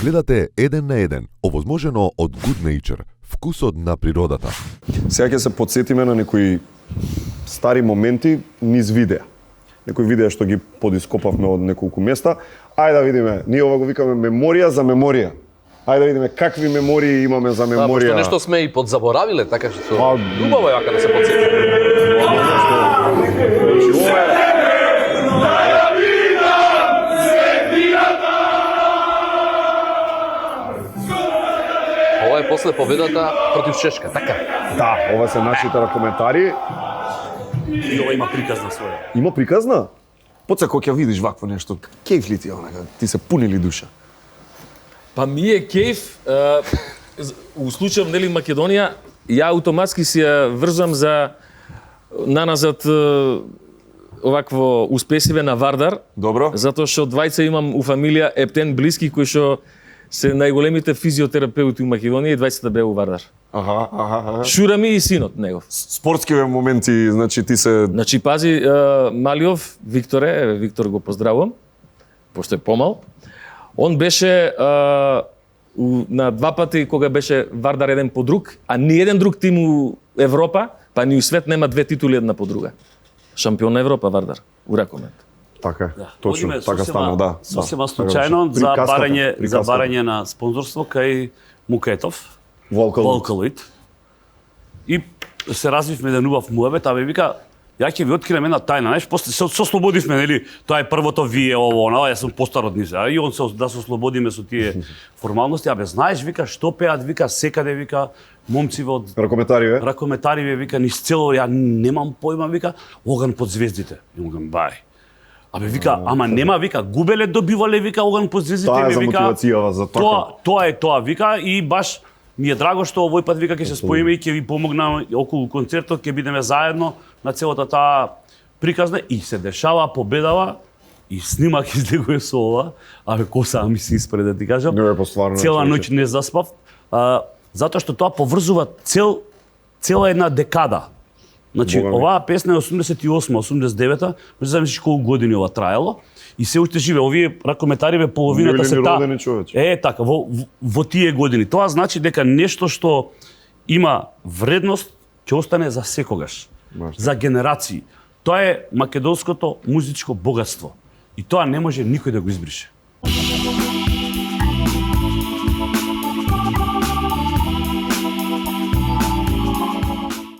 Гледате Еден на еден, овозможено од Good Nature, вкусот на природата. Сега ќе се подсетиме на некои стари моменти низ видеа. Некои видеа што ги подископавме од неколку места. Ајде да видиме, ние ова го викаме меморија за меморија. Ајде да видиме какви мемории имаме за меморија. Пошто нешто сме и подзаборавиле, така што убаво е вака да се подсетиме. Ова е после победата против Чешка, така? Да, ова се нашите коментари. И ова има приказна своја. Има приказна? Поце кога ќе видиш вакво нешто, кејф ли ти онака? Ти се пунили душа? Па ми е кејф, у случајот нели Македонија, ја автоматски си ја врзам за наназад овакво успесиве на Вардар. Добро. Затоа што двајца имам у фамилија ептен блиски кои што се најголемите физиотерапеути у Македонија и двајцата беа у Вардар. Аха. Шура ми и синот негов. Спортскиве моменти, значи ти се... Значи пази, Малиов, Виктор го поздравувам, пошто е помал. Он беше на два пати кога беше Вардар еден по друг, а ни еден друг тим у Европа, па ни у свет нема две титули една по друга. Шампион на Европа Вардар, у ракомет. Така е, Да. точно, Одиме така стана, да. Сосема случајно за Приказката. барање на спонзорство кај Мукетов, Волкалут. Волкалит. И се развивме еден убав муабет, а ме вика, ја ќе ви открием една тајна, знаеш, после се ослободивме, нели, тоа е првото вие ово, она, јас сум постар од нив, и он се да се ослободиме со тие формалности, абе знаеш, вика, што пеат, вика, секаде, вика, момциве од Ракометариве? ракометариве, вика, низ цело, ја немам појма, вика, оган под звездите. И му гам, бај. Абе вика, ама нема, вика, губеле добивале, вика, оган под звездите, Тоа е за вика. мотивацијава, за така. Тоа е тоа, вика, и баш ми е драго што овој пат, вика, ќе се споиме и ќе ви помогнам околу концертот, ќе бидеме заедно на целата таа приказна и се дешава, победава и снимак излегува со ова, абе коса ми се испред да ти кажам. Не, па стварно. Цела ноќ не заспав, затоа што тоа поврзува цела една декада. Значи, Бога ми. оваа песна е 88-89, може да замислиш колку години ова траело и се уште живе. Овие ракометариве половината Не били се ни таа. родени, човече. Така, во тие години. Тоа значи дека нешто што има вредност ќе остане за секогаш, за генерации. Тоа е македонското музичко богатство. И тоа не може никој да го избрише.